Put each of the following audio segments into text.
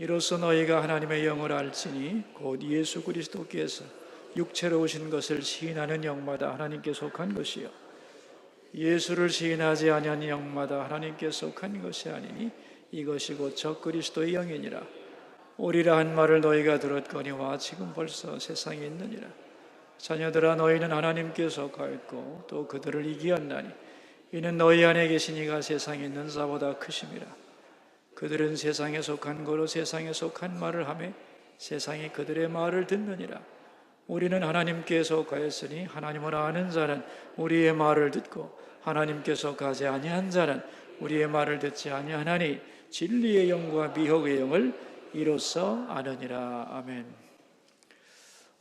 이로써 너희가 하나님의 영을 알지니 곧 예수 그리스도께서 육체로 오신 것을 시인하는 영마다 하나님께 속한 것이요 예수를 시인하지 아니한 영마다 하나님께 속한 것이 아니니 이것이 곧 적그리스도의 영이니라. 오리라 한 말을 너희가 들었거니와 지금 벌써 세상에 있느니라. 자녀들아 너희는 하나님께 속하였고 또 그들을 이기었나니 이는 너희 안에 계신 이가 세상에 있는 자보다 크심이라. 그들은 세상에 속한 거로 세상에 속한 말을 하며 세상이 그들의 말을 듣느니라. 우리는 하나님께 속하였으니 하나님을 아는 자는 우리의 말을 듣고 하나님께 속하지 아니한 자는 우리의 말을 듣지 아니하나니 진리의 영과 미혹의 영을 이로써 아느니라. 아멘.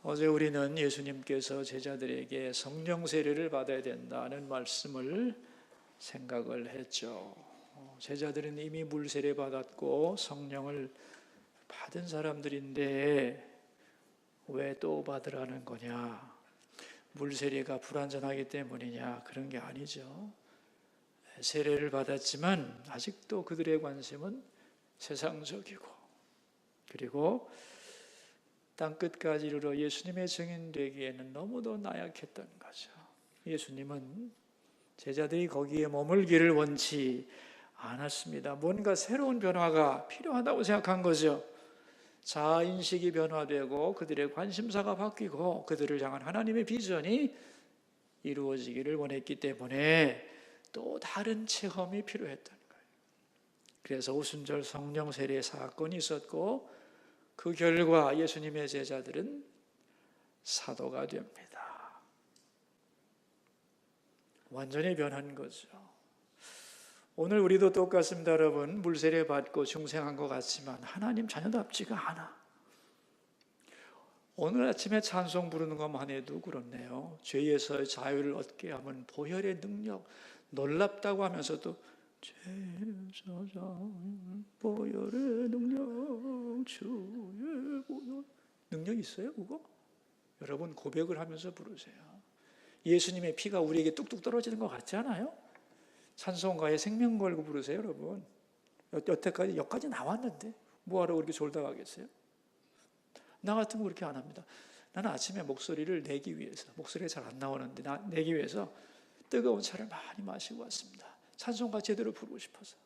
어제 우리는 예수님께서 제자들에게 성령 세례를 받아야 된다는 말씀을 생각을 했죠. 제자들은 이미 물 세례 받았고 성령을 받은 사람들인데 왜 또 받으라는 거냐? 물 세례가 불완전하기 때문이냐? 그런 게 아니죠. 세례를 받았지만 아직도 그들의 관심은 세상적이고, 그리고 땅끝까지 이르러 예수님의 증인 되기에는 너무도 나약했던 거죠. 예수님은 제자들이 거기에 머물기를 원치 않았습니다. 뭔가 새로운 변화가 필요하다고 생각한 거죠. 자아인식이 변화되고 그들의 관심사가 바뀌고 그들을 향한 하나님의 비전이 이루어지기를 원했기 때문에 또 다른 체험이 필요했던 거예요. 그래서 오순절 성령 세례 사건이 있었고 그 결과 예수님의 제자들은 사도가 됩니다. 완전히 변한 거죠. 오늘 우리도 똑같습니다. 여러분, 물세례 받고 중생한 것 같지만 하나님 자녀답지가 않아. 오늘 아침에 찬송 부르는 것만 해도 그렇네요. 죄에서 자유를 얻게 하면 보혈의 능력, 놀랍다고 하면서도 죄에서 보혈의 능력, 주의 보혈 능력 있어요 그거? 여러분 고백을 하면서 부르세요. 예수님의 피가 우리에게 뚝뚝 떨어지는 것 같지 않아요? 찬송가에 생명 걸고 부르세요, 여러분. 여태까지 나왔는데 뭐하러 그렇게 졸다 가겠어요? 나 같으면 그렇게 안 합니다. 나는 아침에 목소리를 내기 위해서, 목소리가 잘 안 나오는데 내기 위해서 뜨거운 차를 많이 마시고 왔습니다. 찬송가 제대로 부르고 싶어서.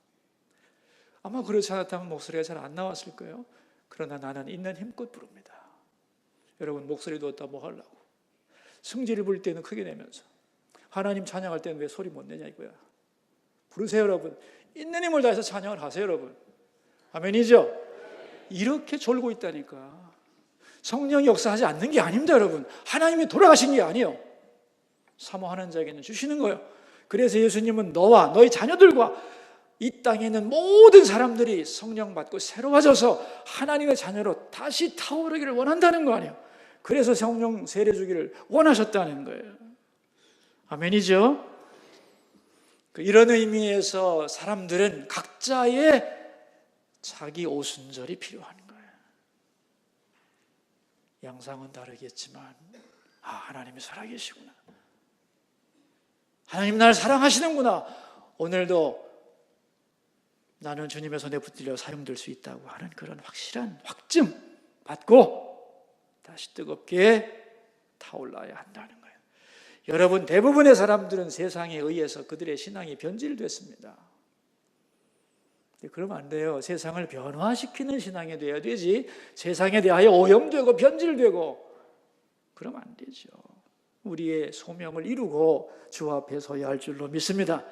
아마 그렇지 않았다면 목소리가 잘 안 나왔을 거예요. 그러나 나는 있는 힘껏 부릅니다. 여러분 목소리도 없다 뭐 하려고. 승질을 부릴 때는 크게 내면서, 하나님 찬양할 때는 왜 소리 못 내냐 이거야. 부르세요 여러분. 있는 힘을 다해서 찬양을 하세요 여러분. 아멘이죠? 이렇게 졸고 있다니까. 성령이 역사하지 않는 게 아닙니다 여러분. 하나님이 돌아가신 게 아니에요. 사모하는 자에게는 주시는 거예요. 그래서 예수님은 너와 너희 자녀들과 이 땅에 있는 모든 사람들이 성령 받고 새로워져서 하나님의 자녀로 다시 타오르기를 원한다는 거 아니에요. 그래서 성령 세례 주기를 원하셨다는 거예요. 아멘이죠? 이런 의미에서 사람들은 각자의 자기 오순절이 필요한 거예요. 양상은 다르겠지만 하나님이 살아계시구나. 하나님 나를 사랑하시는구나. 오늘도 나는 주님의 손에 붙들려 사용될 수 있다고 하는 그런 확실한 확증 받고 다시 뜨겁게 타올라야 한다는 거예요. 여러분 대부분의 사람들은 세상에 의해서 그들의 신앙이 변질됐습니다. 그러면 안 돼요. 세상을 변화시키는 신앙이 돼야 되지 세상에 대하여 오염되고 변질되고 그러면 안 되죠. 우리의 소명을 이루고 주 앞에 서야 할 줄로 믿습니다.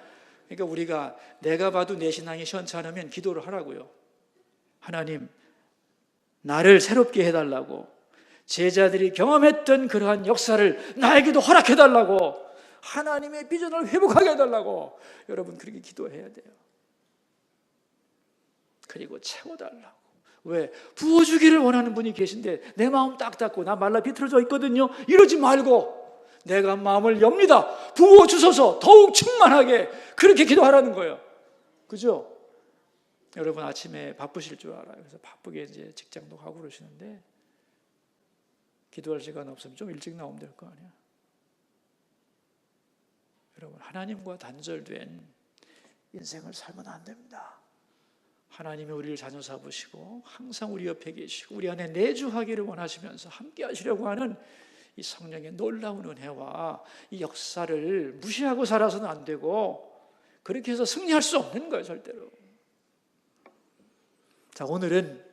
그러니까 우리가 내가 봐도 내 신앙이 시원찮으면 기도를 하라고요. 하나님 나를 새롭게 해달라고, 제자들이 경험했던 그러한 역사를 나에게도 허락해달라고, 하나님의 비전을 회복하게 해달라고 여러분 그렇게 기도해야 돼요. 그리고 채워달라고. 왜? 부어주기를 원하는 분이 계신데 내 마음 딱 닫고 나 말라 비틀어져 있거든요. 이러지 말고 내가 마음을 엽니다. 부어주소서 더욱 충만하게 그렇게 기도하라는 거예요. 그죠? 여러분 아침에 바쁘실 줄 알아요. 그래서 바쁘게 이제 직장도 가고 그러시는데 기도할 시간 없으면 좀 일찍 나오면 될 거 아니야. 여러분 하나님과 단절된 인생을 살면 안 됩니다. 하나님이 우리를 자녀 삼으시고 항상 우리 옆에 계시고 우리 안에 내주하기를 원하시면서 함께 하시려고 하는 이 성령의 놀라운 은혜와 이 역사를 무시하고 살아서는 안 되고, 그렇게 해서 승리할 수 없는 거예요, 절대로. 자, 오늘은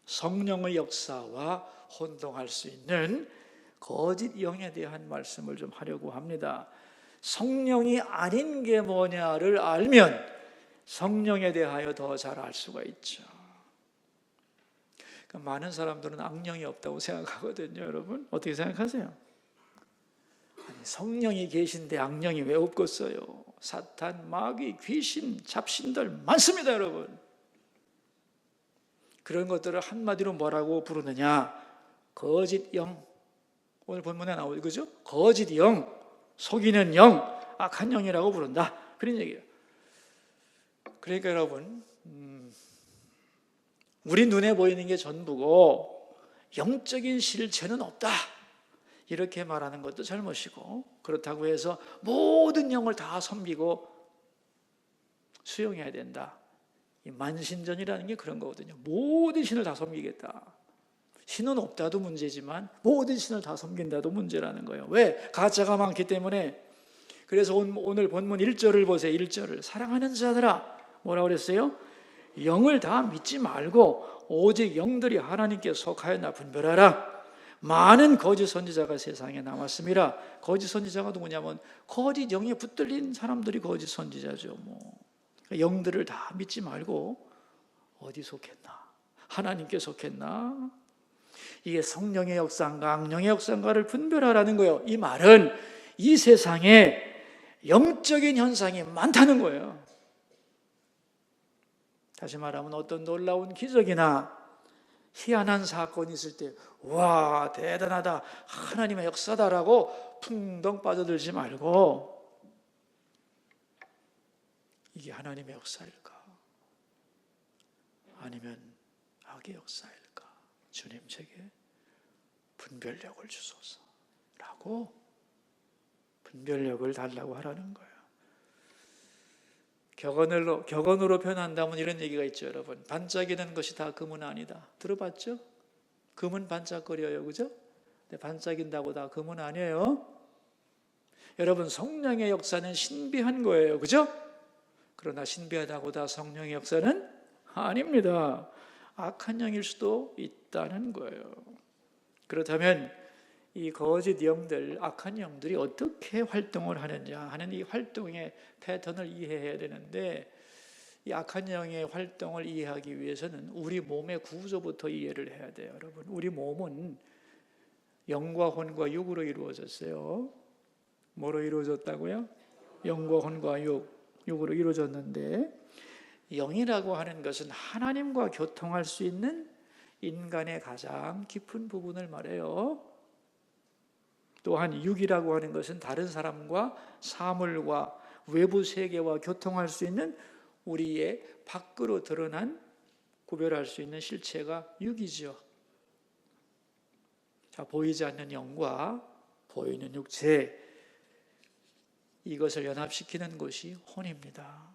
성령의 역사와 혼동할 수 있는 거짓 영에 대한 말씀을 좀 하려고 합니다. 성령이 아닌 게 뭐냐를 알면 성령에 대하여 더 잘 알 수가 있죠. 그러니까 많은 사람들은 악령이 없다고 생각하거든요. 여러분 어떻게 생각하세요? 아니, 성령이 계신데 악령이 왜 없겠어요? 사탄, 마귀, 귀신, 잡신들 많습니다, 여러분. 그런 것들을 한마디로 뭐라고 부르느냐? 거짓 영. 오늘 본문에 나오죠, 그죠? 거짓 영, 속이는 영, 악한 영이라고 부른다, 그런 얘기예요. 그러니까 여러분, 우리 눈에 보이는 게 전부고 영적인 실체는 없다, 이렇게 말하는 것도 잘못이고, 그렇다고 해서 모든 영을 다 섬기고 수용해야 된다, 이 만신전이라는 게 그런 거거든요. 모든 신을 다 섬기겠다. 신은 없다도 문제지만 모든 신을 다 섬긴다도 문제라는 거예요. 왜? 가짜가 많기 때문에. 그래서 오늘 본문 1절을 보세요. 1절을 사랑하는 자들아, 뭐라고 그랬어요? 영을 다 믿지 말고 오직 영들이 하나님께 속하였나 분별하라. 많은 거짓 선지자가 세상에 남았습니다. 거짓 선지자가 누구냐면 거짓 영에 붙들린 사람들이 거짓 선지자죠. 영들을 다 믿지 말고 어디 속했나? 하나님께 속했나? 이게 성령의 역사인가 악령의 역사인가를 분별하라는 거예요. 이 말은 이 세상에 영적인 현상이 많다는 거예요. 다시 말하면 어떤 놀라운 기적이나 희한한 사건이 있을 때 와, 대단하다, 하나님의 역사다라고 풍덩 빠져들지 말고 이게 하나님의 역사일까? 아니면 악의 역사일까? 주님 제게 분별력을 주소서라고 분별력을 달라고 하라는 거예요. 격언으로 표현한다면 이런 얘기가 있죠, 여러분. 반짝이는 것이 다 금은 아니다. 들어봤죠? 금은 반짝거려요, 그죠? 근데 반짝인다고 다 금은 아니에요. 여러분, 성령의 역사는 신비한 거예요, 그죠? 그러나 신비하다고 다 성령의 역사는 아닙니다. 악한 영일 수도 있다는 거예요. 그렇다면 이 거짓 영들, 악한 영들이 어떻게 활동을 하느냐 하는 이 활동의 패턴을 이해해야 되는데, 이 악한 영의 활동을 이해하기 위해서는 우리 몸의 구조부터 이해를 해야 돼요. 여러분, 우리 몸은 영과 혼과 육으로 이루어졌어요. 뭐로 이루어졌다고요? 영과 혼과 육으로 이루어졌는데, 영이라고 하는 것은 하나님과 교통할 수 있는 인간의 가장 깊은 부분을 말해요. 또한 육이라고 하는 것은 다른 사람과 사물과 외부 세계와 교통할 수 있는 우리의 밖으로 드러난 구별할 수 있는 실체가 육이죠. 자, 보이지 않는 영과 보이는 육체, 이것을 연합시키는 곳이 혼입니다.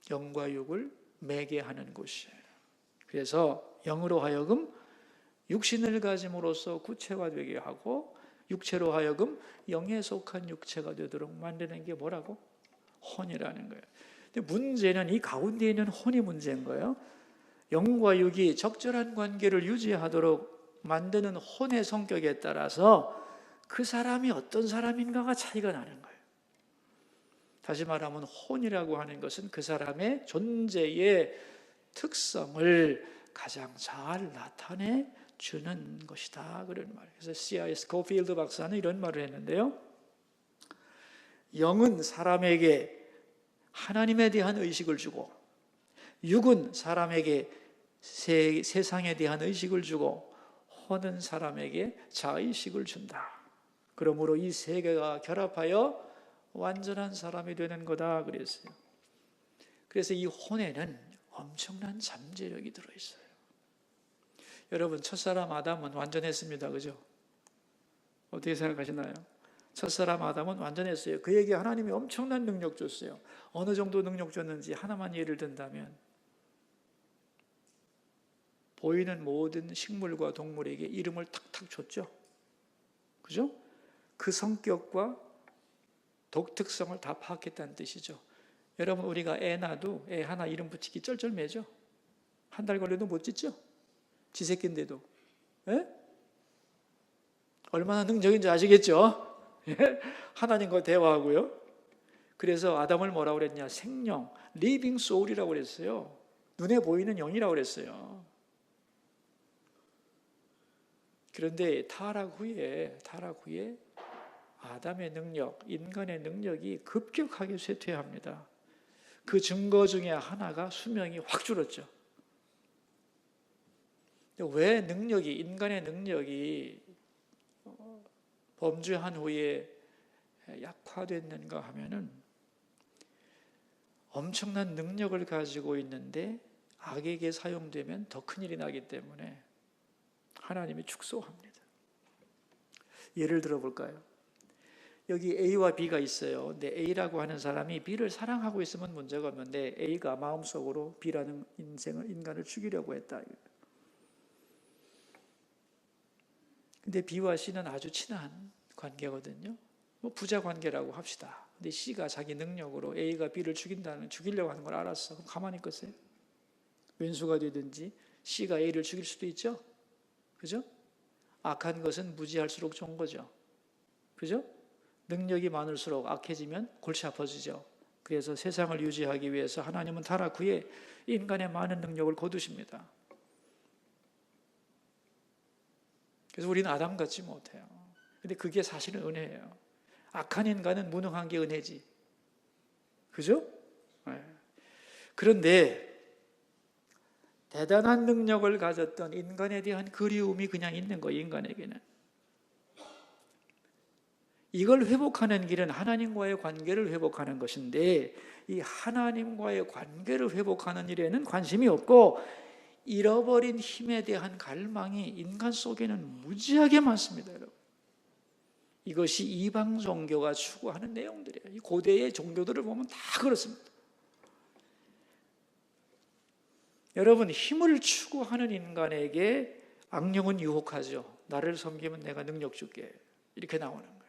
영과 육을 매개하는 곳이에요. 그래서 영으로 하여금 육신을 가짐으로써 구체화되게 하고 육체로 하여금 영에 속한 육체가 되도록 만드는 게 뭐라고? 혼이라는 거예요. 근데 문제는 이 가운데 있는 혼이 문제인 거예요. 영과 육이 적절한 관계를 유지하도록 만드는 혼의 성격에 따라서 그 사람이 어떤 사람인가가 차이가 나는 거예요. 다시 말하면 혼이라고 하는 것은 그 사람의 존재의 특성을 가장 잘 나타내 주는 것이다, 그런 말. 그래서 C.I. 스코필드 박사는 이런 말을 했는데요. 영은 사람에게 하나님에 대한 의식을 주고, 육은 사람에게 세상에 대한 의식을 주고, 혼은 사람에게 자의식을 준다. 그러므로 이 세 개가 결합하여 완전한 사람이 되는 거다 그랬어요. 그래서 이 혼에는 엄청난 잠재력이 들어있어요. 여러분, 첫사람 아담은 완전했습니다, 그죠? 어떻게 생각하시나요? 첫사람 아담은 완전했어요. 그에게 하나님이 엄청난 능력 줬어요. 어느 정도 능력 줬는지 하나만 예를 든다면, 보이는 모든 식물과 동물에게 이름을 탁탁 줬죠. 그죠? 그 성격과 독특성을 다 파악했다는 뜻이죠. 여러분, 우리가 애 낳아도 애 하나 이름 붙이기 쩔쩔매죠. 한 달 걸려도 못 짓죠. 지 새끼인데도. 예? 얼마나 능력인지 아시겠죠? 하나님과 대화하고요. 그래서 아담을 뭐라고 그랬냐? 생명, 리빙 소울이라고 그랬어요. 눈에 보이는 영이라고 그랬어요. 그런데 타락 후에 아담의 능력, 인간의 능력이 급격하게 쇠퇴합니다. 그 증거 중에 하나가 수명이 확 줄었죠. 왜 인간의 능력이 범죄한 후에 약화됐는가 하면은 엄청난 능력을 가지고 있는데 악에게 사용되면 더 큰일이 나기 때문에 하나님이 축소합니다. 예를 들어 볼까요? 여기 A와 B가 있어요. 근데 A라고 하는 사람이 B를 사랑하고 있으면 문제가 없는데 A가 마음속으로 B라는 인간을 죽이려고 했다. 근데 B와 C는 아주 친한 관계거든요. 뭐 부자 관계라고 합시다. 근데 C가 자기 능력으로 A가 B를 죽이려고 하는 걸 알았어. 그럼 가만히 있겠어요? 왼수가 되든지 C가 A를 죽일 수도 있죠. 그죠? 악한 것은 무지할수록 좋은 거죠. 그죠? 능력이 많을수록 악해지면 골치 아파지죠. 그래서 세상을 유지하기 위해서 하나님은 타락 후에 인간의 많은 능력을 거두십니다. 그래서 우리는 아담 같지 못해요. 근데 그게 사실은 은혜예요. 악한 인간은 무능한 게 은혜지. 그죠? 네. 그런데 대단한 능력을 가졌던 인간에 대한 그리움이 그냥 있는 거예요. 인간에게는. 이걸 회복하는 길은 하나님과의 관계를 회복하는 것인데 이 하나님과의 관계를 회복하는 일에는 관심이 없고 잃어버린 힘에 대한 갈망이 인간 속에는 무지하게 많습니다. 여러분. 이것이 이방 종교가 추구하는 내용들이에요. 이 고대의 종교들을 보면 다 그렇습니다. 여러분, 힘을 추구하는 인간에게 악령은 유혹하죠. 나를 섬기면 내가 능력 줄게. 이렇게 나오는 거예요.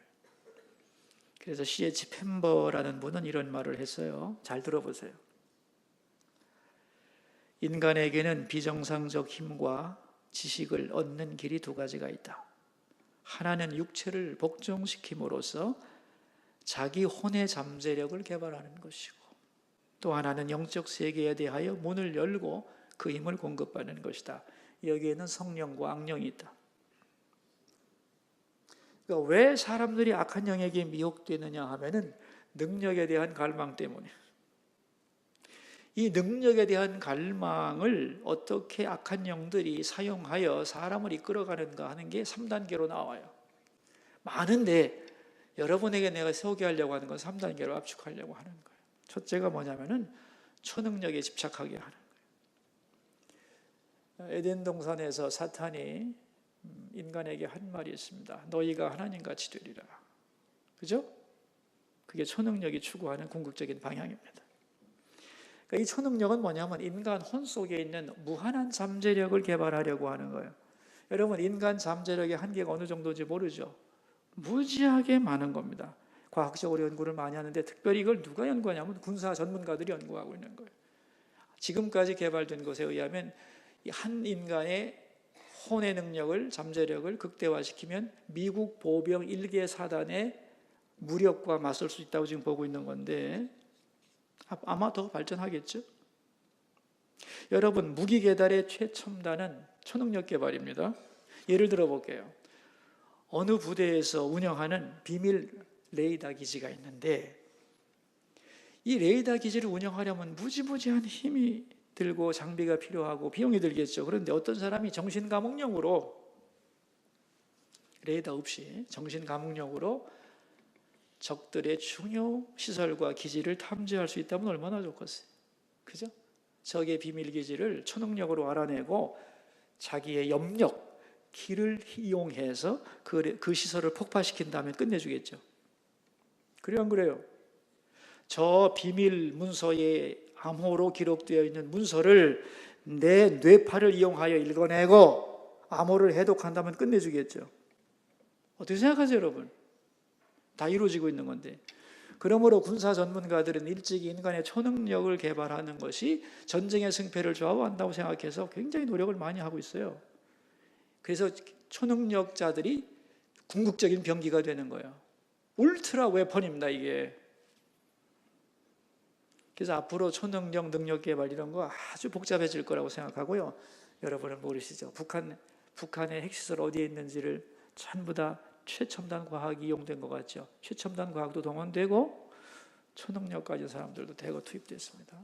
그래서 C.H. 펜버라는 분은 이런 말을 했어요. 잘 들어보세요. 인간에게는 비정상적 힘과 지식을 얻는 길이 두 가지가 있다. 하나는 육체를 복종시킴으로써 자기 혼의 잠재력을 개발하는 것이고 또 하나는 영적 세계에 대하여 문을 열고 그 힘을 공급받는 것이다. 여기에는 성령과 악령이 있다. 그러니까 왜 사람들이 악한 영에게 미혹되느냐 하면은 능력에 대한 갈망 때문에. 이 능력에 대한 갈망을 어떻게 악한 영들이 사용하여 사람을 이끌어가는가 하는 게 3단계로 나와요. 많은데 여러분에게 내가 소개하려고 하는 건 3단계로 압축하려고 하는 거예요. 첫째가 뭐냐면은 초능력에 집착하게 하는 거예요. 에덴 동산에서 사탄이 인간에게 한 말이 있습니다. 너희가 하나님같이 되리라. 그죠? 그게 초능력이 추구하는 궁극적인 방향입니다. 그러니까 이 초능력은 뭐냐면 인간 혼 속에 있는 무한한 잠재력을 개발하려고 하는 거예요. 여러분, 인간 잠재력의 한계가 어느 정도인지 모르죠? 무지하게 많은 겁니다. 과학적으로 연구를 많이 하는데 특별히 이걸 누가 연구하냐면 군사 전문가들이 연구하고 있는 거예요. 지금까지 개발된 것에 의하면 한 인간의 혼의 능력을, 잠재력을 극대화시키면 미국 보병 1개 사단의 무력과 맞설 수 있다고 지금 보고 있는 건데 아마 더 발전하겠죠? 여러분, 무기 개발의 최첨단은 초능력 개발입니다. 예를 들어 볼게요. 어느 부대에서 운영하는 비밀 레이더 기지가 있는데 이 레이더 기지를 운영하려면 무지무지한 힘이 들고 장비가 필요하고 비용이 들겠죠. 그런데 어떤 사람이 정신감옥용으로 레이더 없이 정신감옥용으로 적들의 중요 시설과 기지를 탐지할 수 있다면 얼마나 좋겠어요. 그죠? 적의 비밀 기지를 초능력으로 알아내고 자기의 염력, 기를 이용해서 그 시설을 폭파시킨 다음에 끝내주겠죠. 그래요, 안 그래요? 저 비밀 문서에 암호로 기록되어 있는 문서를 내 뇌파를 이용하여 읽어내고 암호를 해독한다면 끝내주겠죠. 어떻게 생각하세요, 여러분? 다 이루어지고 있는 건데. 그러므로 군사 전문가들은 일찍이 인간의 초능력을 개발하는 것이 전쟁의 승패를 좌우한다고 생각해서 굉장히 노력을 많이 하고 있어요. 그래서 초능력자들이 궁극적인 병기가 되는 거예요. 울트라 웨펀입니다, 이게. 그래서 앞으로 초능력 능력 개발 이런 거 아주 복잡해질 거라고 생각하고요. 여러분은 모르시죠? 북한의 핵시설 어디에 있는지를 전부 다 최첨단 과학이 이용된 것 같죠. 최첨단 과학도 동원되고 초능력 가진 사람들도 대거 투입됐습니다.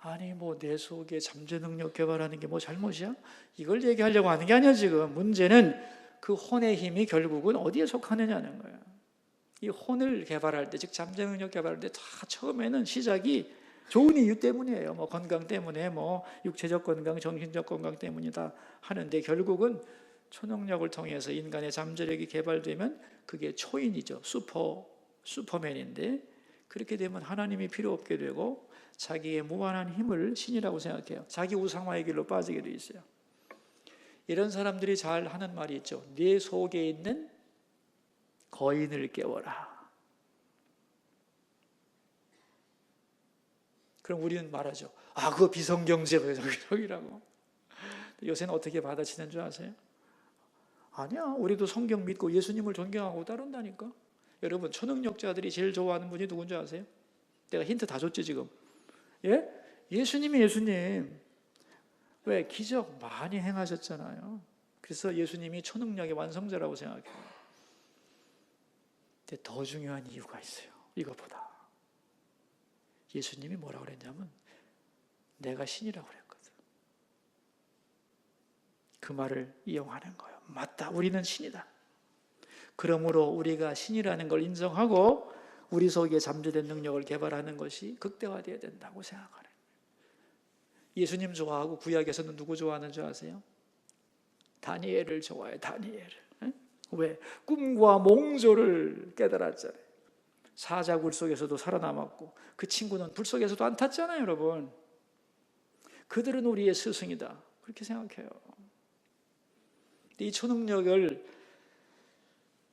아니 뭐 내 속에 잠재 능력 개발하는 게 뭐 잘못이야? 이걸 얘기하려고 하는 게 아니야. 지금 문제는 그 혼의 힘이 결국은 어디에 속하느냐는 거야. 이 혼을 개발할 때, 즉 잠재 능력 개발할 때 다 처음에는 시작이 좋은 이유 때문이에요. 뭐 건강 때문에, 뭐 육체적 건강, 정신적 건강 때문이다 하는데 결국은 초능력을 통해서 인간의 잠재력이 개발되면 그게 초인이죠. 슈퍼맨인데 그렇게 되면 하나님이 필요 없게 되고 자기의 무한한 힘을 신이라고 생각해요. 자기 우상화의 길로 빠지게 돼 있어요. 이런 사람들이 잘 하는 말이 있죠. 네 속에 있는 거인을 깨워라. 그럼 우리는 말하죠. 아, 그거 비성경제적이라고. 요새는 어떻게 받아치는 줄 아세요? 아니야. 우리도 성경 믿고 예수님을 존경하고 따른다니까. 여러분, 초능력자들이 제일 좋아하는 분이 누군지 아세요? 내가 힌트 다 줬지 지금. 예? 예수님. 왜? 기적 많이 행하셨잖아요. 그래서 예수님이 초능력의 완성자라고 생각해요. 근데 더 중요한 이유가 있어요. 이것보다. 예수님이 뭐라고 그랬냐면 내가 신이라고 그랬거든. 그 말을 이용하는 거예요. 맞다. 우리는 신이다. 그러므로 우리가 신이라는 걸 인정하고 우리 속에 잠재된 능력을 개발하는 것이 극대화되어야 된다고 생각하는 거예요. 예수님 좋아하고 구약에서는 누구 좋아하는 줄 아세요? 다니엘을 좋아해요. 다니엘을. 왜? 꿈과 몽조를 깨달았잖아요. 사자굴 속에서도 살아남았고 그 친구는 불 속에서도 안 탔잖아요, 여러분. 그들은 우리의 스승이다. 그렇게 생각해요. 이 초능력을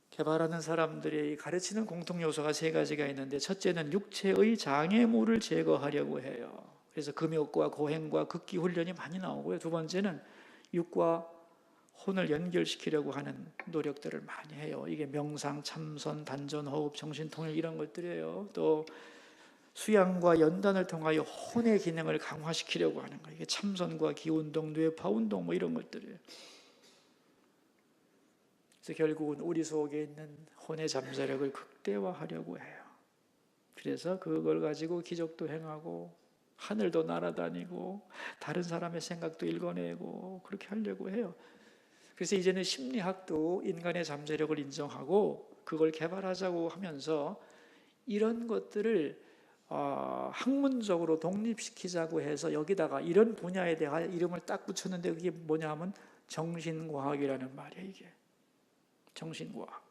개발하는 사람들이 가르치는 공통 요소가 세 가지가 있는데 첫째는 육체의 장애물을 제거하려고 해요. 그래서 금욕과 고행과 극기 훈련이 많이 나오고요. 두 번째는 육과 혼을 연결시키려고 하는 노력들을 많이 해요. 이게 명상, 참선, 단전, 호흡, 정신통일 이런 것들이에요. 또 수양과 연단을 통하여 혼의 기능을 강화시키려고 하는 거예요. 이게 참선과 기운동, 뇌파 운동 뭐 이런 것들이에요. 그래서 결국은 우리 속에 있는 혼의 잠재력을 극대화하려고 해요. 그래서 그걸 가지고 기적도 행하고 하늘도 날아다니고 다른 사람의 생각도 읽어내고 그렇게 하려고 해요. 그래서 이제는 심리학도 인간의 잠재력을 인정하고 그걸 개발하자고 하면서 이런 것들을 학문적으로 독립시키자고 해서 여기다가 이런 분야에 대하여 이름을 딱 붙였는데 그게 뭐냐 하면 정신과학이라는 말이에요. 이게 정신과학.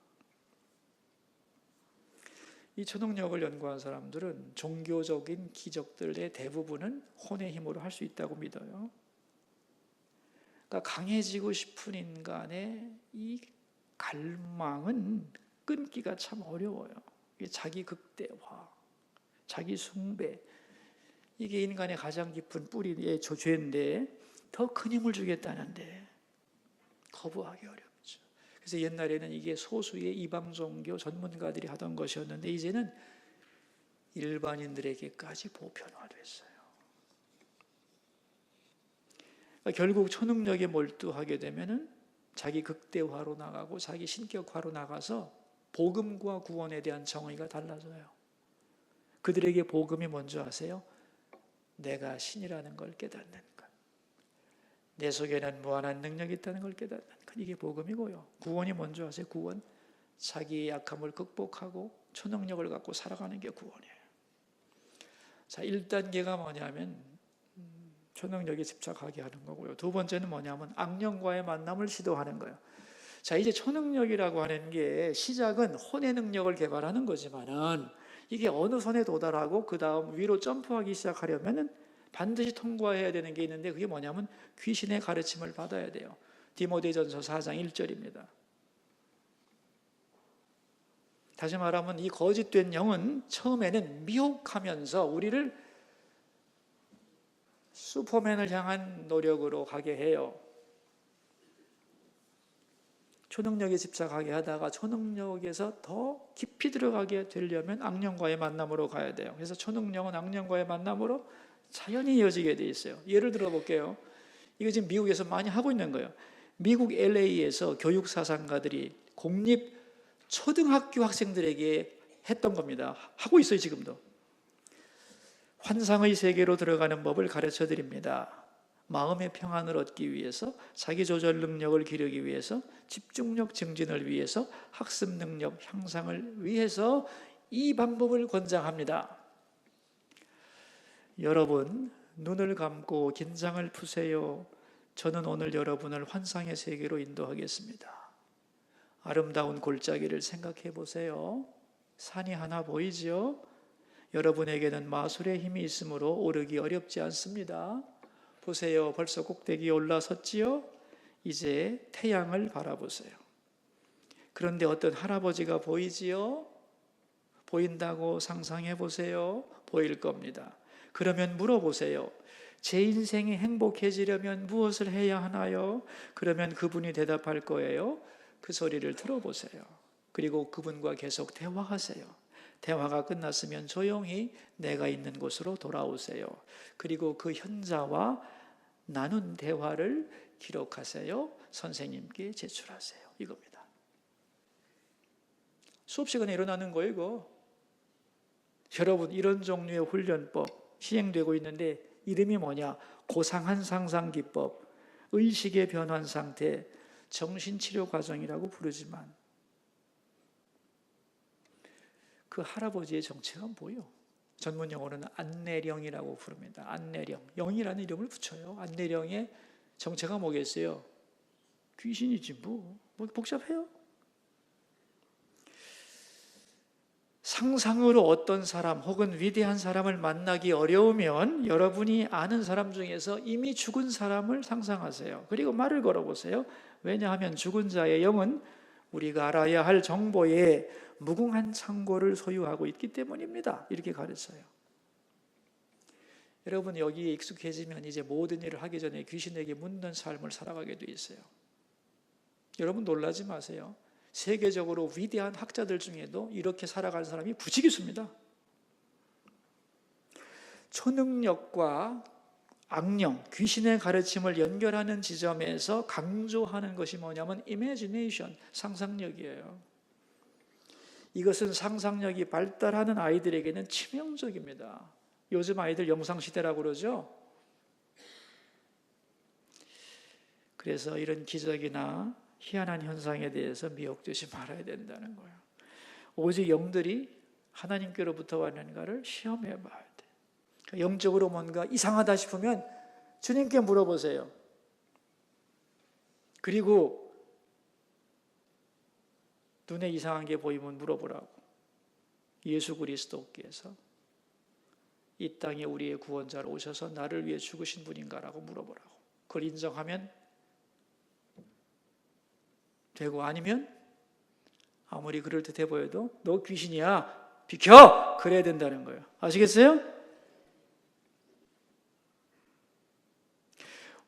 이 초능력을 연구한 사람들은 종교적인 기적들의 대부분은 혼의 힘으로 할 수 있다고 믿어요. 그러니까 강해지고 싶은 인간의 이 갈망은 끊기가 참 어려워요. 이게 자기 극대화, 자기 숭배, 이게 인간의 가장 깊은 뿌리의 죄인데 더 큰 힘을 주겠다는데 거부하기 어렵죠. 그래서 옛날에는 이게 소수의 이방 종교 전문가들이 하던 것이었는데 이제는 일반인들에게까지 보편화됐어요. 결국 초능력에 몰두하게 되면은 자기 극대화로 나가고 자기 신격화로 나가서 복음과 구원에 대한 정의가 달라져요. 그들에게 복음이 뭔지 아세요? 내가 신이라는 걸 깨닫는 것. 내 속에는 무한한 능력이 있다는 걸 깨닫는 것. 이게 복음이고요. 구원이 뭔지 아세요? 구원. 자기의 약함을 극복하고 초능력을 갖고 살아가는 게 구원이에요. 자, 1단계가 뭐냐면 초능력에 집착하게 하는 거고요. 두 번째는 뭐냐면 악령과의 만남을 시도하는 거예요. 자, 이제 초능력이라고 하는 게 시작은 혼의 능력을 개발하는 거지만은 이게 어느 선에 도달하고 그 다음 위로 점프하기 시작하려면 반드시 통과해야 되는 게 있는데, 그게 뭐냐면 귀신의 가르침을 받아야 돼요. 디모데전서 4장 1절입니다. 다시 말하면 이 거짓된 영은 처음에는 미혹하면서 우리를 슈퍼맨을 향한 노력으로 가게 해요. 초능력에 집착하게 하다가 초능력에서 더 깊이 들어가게 되려면 악령과의 만남으로 가야 돼요. 그래서 초능력은 악령과의 만남으로 자연히 이어지게 돼 있어요. 예를 들어 볼게요. 이거 지금 미국에서 많이 하고 있는 거예요. 미국 LA에서 교육사상가들이 공립 초등학교 학생들에게 했던 겁니다. 하고 있어요, 지금도. 환상의 세계로 들어가는 법을 가르쳐 드립니다. 마음의 평안을 얻기 위해서, 자기 조절 능력을 기르기 위해서, 집중력 증진을 위해서, 학습 능력 향상을 위해서 이 방법을 권장합니다. 여러분, 눈을 감고 긴장을 푸세요. 저는 오늘 여러분을 환상의 세계로 인도하겠습니다. 아름다운 골짜기를 생각해 보세요. 산이 하나 보이죠? 여러분에게는 마술의 힘이 있으므로 오르기 어렵지 않습니다. 보세요. 벌써 꼭대기에 올라섰지요? 이제 태양을 바라보세요. 그런데 어떤 할아버지가 보이지요? 보인다고 상상해 보세요. 보일 겁니다. 그러면 물어보세요. 제 인생이 행복해지려면 무엇을 해야 하나요? 그러면 그분이 대답할 거예요. 그 소리를 들어보세요. 그리고 그분과 계속 대화하세요. 대화가 끝났으면 조용히 내가 있는 곳으로 돌아오세요. 그리고 그 현자와 나눈 대화를 기록하세요. 선생님께 제출하세요. 이겁니다. 수업 시간에 일어나는 거예요, 이거. 여러분, 이런 종류의 훈련법 시행되고 있는데 이름이 뭐냐? 고상한 상상 기법, 의식의 변환 상태, 정신치료 과정이라고 부르지만 그 할아버지의 정체가 뭐예요? 전문 용어로는 안내령이라고 부릅니다. 안내령. 영이라는 이름을 붙여요. 안내령의 정체가 뭐겠어요? 귀신이지 뭐 복잡해요? 상상으로 어떤 사람 혹은 위대한 사람을 만나기 어려우면 여러분이 아는 사람 중에서 이미 죽은 사람을 상상하세요. 그리고 말을 걸어보세요. 왜냐하면 죽은 자의 영은 우리가 알아야 할 정보에 무궁한 창고를 소유하고 있기 때문입니다. 이렇게 가르쳐요. 여러분, 여기에 익숙해지면 이제 모든 일을 하기 전에 귀신에게 묻는 삶을 살아가게 돼 있어요. 여러분, 놀라지 마세요. 세계적으로 위대한 학자들 중에도 이렇게 살아가는 사람이 부지기수입니다. 초능력과 악령, 귀신의 가르침을 연결하는 지점에서 강조하는 것이 뭐냐면 imagination, 상상력이에요. 이것은 상상력이 발달하는 아이들에게는 치명적입니다. 요즘 아이들 영상시대라고 그러죠. 그래서 이런 기적이나 희한한 현상에 대해서 미혹되지 말아야 된다는 거예요. 오직 영들이 하나님께로부터 왔는가를 시험해 봐야 돼. 영적으로 뭔가 이상하다 싶으면 주님께 물어보세요. 그리고 눈에 이상한 게 보이면 물어보라고. 예수 그리스도께서 이 땅에 우리의 구원자로 오셔서 나를 위해 죽으신 분인가라고 물어보라고. 그걸 인정하면 되고, 아니면 아무리 그럴듯해 보여도 너 귀신이야, 비켜! 그래야 된다는 거예요. 아시겠어요?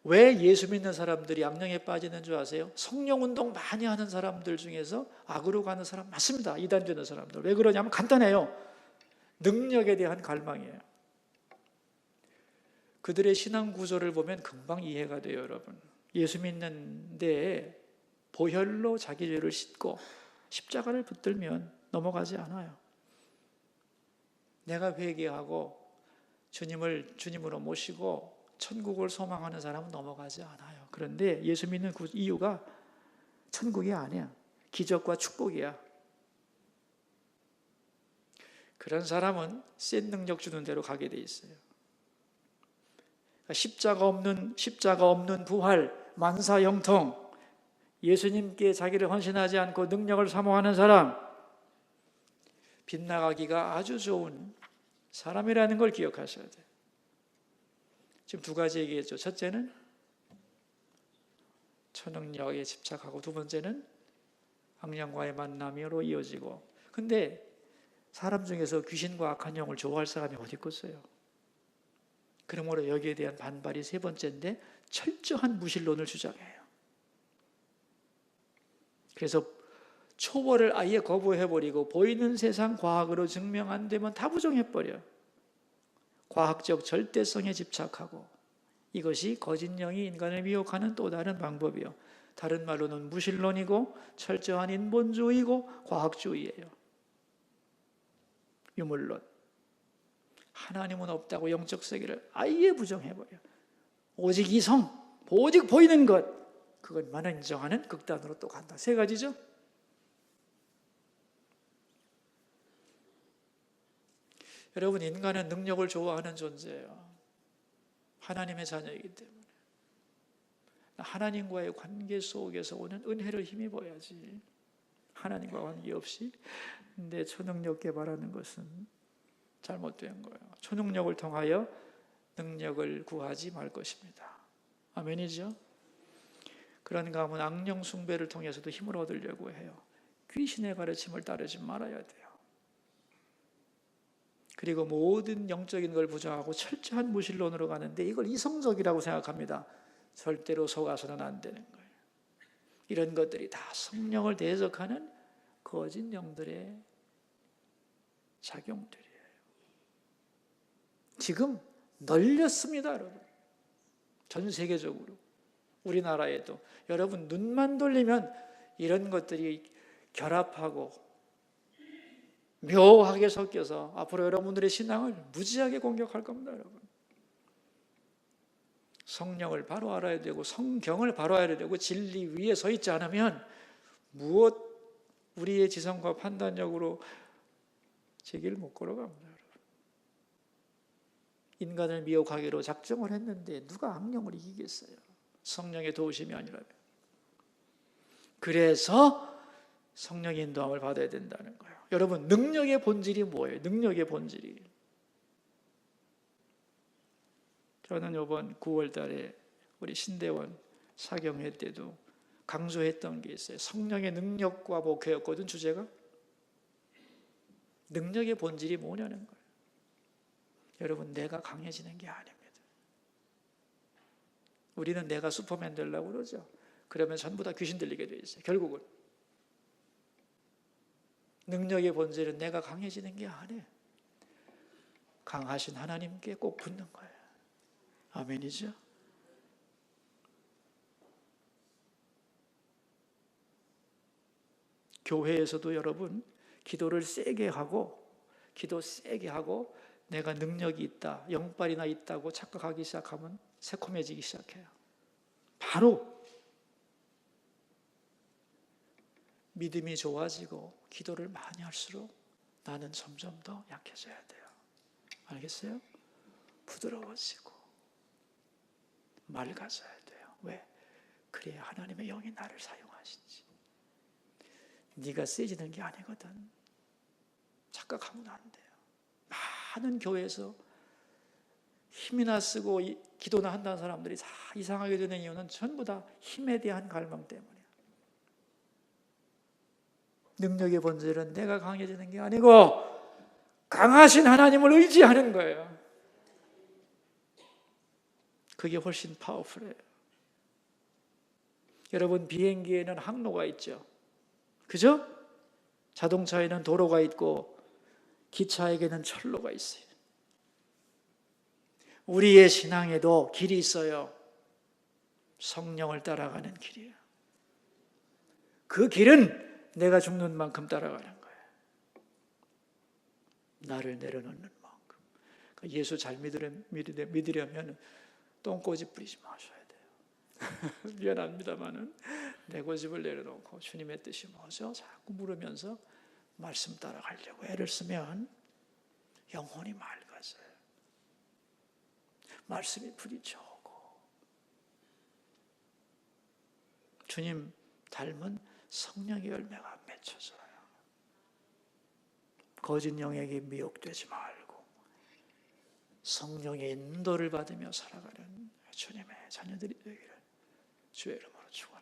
왜 예수 믿는 사람들이 악령에 빠지는 줄 아세요? 성령 운동 많이 하는 사람들 중에서 악으로 가는 사람 많습니다. 이단되는 사람들. 왜 그러냐면 간단해요. 능력에 대한 갈망이에요. 그들의 신앙 구조를 보면 금방 이해가 돼요, 여러분. 예수 믿는데 보혈로 자기 죄를 씻고 십자가를 붙들면 넘어가지 않아요. 내가 회개하고 주님을 주님으로 모시고 천국을 소망하는 사람은 넘어가지 않아요. 그런데 예수 믿는 그 이유가 천국이 아니야. 기적과 축복이야. 그런 사람은 센 능력 주는 대로 가게 돼 있어요. 십자가 없는 부활, 만사형통, 예수님께 자기를 헌신하지 않고 능력을 사모하는 사람, 빗나가기가 아주 좋은 사람이라는 걸 기억하셔야 돼요. 지금 두 가지 얘기했죠. 첫째는 초능력에 집착하고, 두 번째는 악령과의 만남으로 이어지고. 근데 사람 중에서 귀신과 악한 영을 좋아할 사람이 어디 있겠어요? 그러므로 여기에 대한 반발이 세 번째인데, 철저한 무신론을 주장해요. 그래서 초월을 아예 거부해버리고 보이는 세상 과학으로 증명 안 되면 다 부정해버려요. 과학적 절대성에 집착하고, 이것이 거짓 영이 인간을 미혹하는 또 다른 방법이요. 다른 말로는 무신론이고 철저한 인본주의고 과학주의예요. 유물론. 하나님은 없다고 영적 세계를 아예 부정해버려요. 오직 이성, 오직 보이는 것, 그것만 인정하는 극단으로 또 간다. 세 가지죠. 여러분, 인간은 능력을 좋아하는 존재예요. 하나님의 자녀이기 때문에 하나님과의 관계 속에서 오는 은혜를 힘입어야지. 하나님과 관계없이 내 초능력 개발하는 것은 잘못된 거예요. 초능력을 통하여 능력을 구하지 말 것입니다. 아멘이죠? 그런가 하면 악령 숭배를 통해서도 힘을 얻으려고 해요. 귀신의 가르침을 따르지 말아야 돼요. 그리고 모든 영적인 걸 부정하고 철저한 무신론으로 가는데, 이걸 이성적이라고 생각합니다. 절대로 속아서는 안 되는 거예요. 이런 것들이 다 성령을 대적하는 거짓 영들의 작용들이에요. 지금 널렸습니다, 여러분. 전 세계적으로. 우리나라에도. 여러분, 눈만 돌리면 이런 것들이 결합하고 묘하게 섞여서 앞으로 여러분들의 신앙을 무지하게 공격할 겁니다, 여러분. 성령을 바로 알아야 되고 성경을 바로 알아야 되고 진리 위에 서 있지 않으면 무엇 우리의 지성과 판단력으로 제 길 못 걸어갑니다, 여러분. 인간을 미혹하기로 작정을 했는데 누가 악령을 이기겠어요? 성령의 도우심이 아니라면. 그래서 성령의 인도함을 받아야 된다는 거예요. 여러분, 능력의 본질이 뭐예요? 능력의 본질이. 저는 이번 9월 달에 우리 신대원 사경회 때도 강조했던 게 있어요. 성령의 능력과 목회였거든, 주제가. 능력의 본질이 뭐냐는 거예요. 여러분, 내가 강해지는 게 아닙니다. 우리는 내가 슈퍼맨 되려고 그러죠. 그러면 전부 다 귀신 들리게 돼 있어요. 결국은. 능력의 본질은 내가 강해지는 게 아니에요. 강하신 하나님께 꼭 붙는 거예요. 아멘이죠? 교회에서도 여러분, 기도를 세게 하고, 내가 능력이 있다, 영빨이나 있다고 착각하기 시작하면 새콤해지기 시작해요. 바로 믿음이 좋아지고 기도를 많이 할수록 나는 점점 더 약해져야 돼요. 알겠어요? 부드러워지고 맑아져야 돼요. 왜? 그래야 하나님의 영이 나를 사용하시지. 네가 세지는 게 아니거든. 착각하면 안 돼요. 많은 교회에서 힘이나 쓰고 기도나 한다는 사람들이 다 이상하게 되는 이유는 전부 다 힘에 대한 갈망 때문이에요. 능력의 본질은 내가 강해지는 게 아니고 강하신 하나님을 의지하는 거예요. 그게 훨씬 파워풀해요. 여러분, 비행기에는 항로가 있죠. 그죠? 자동차에는 도로가 있고 기차에게는 철로가 있어요. 우리의 신앙에도 길이 있어요. 성령을 따라가는 길이에요. 그 길은 내가 죽는 만큼 따라가는 거예요. 나를 내려놓는 만큼. 예수 잘 믿으려면 똥꼬집 부리지 마셔야 돼요. 미안합니다만은 내 고집을 내려놓고 주님의 뜻이 뭐죠? 자꾸 물으면서 말씀 따라가려고 애를 쓰면 영혼이 맑아져요. 말씀이 부딪혀오고 주님 닮은 성령의 열매가 맺혀져요. 거짓 영에게 미혹되지 말고 성령의 인도를 받으며 살아가는 주님의 자녀들이 되기를 주의 이름으로 축원합니다.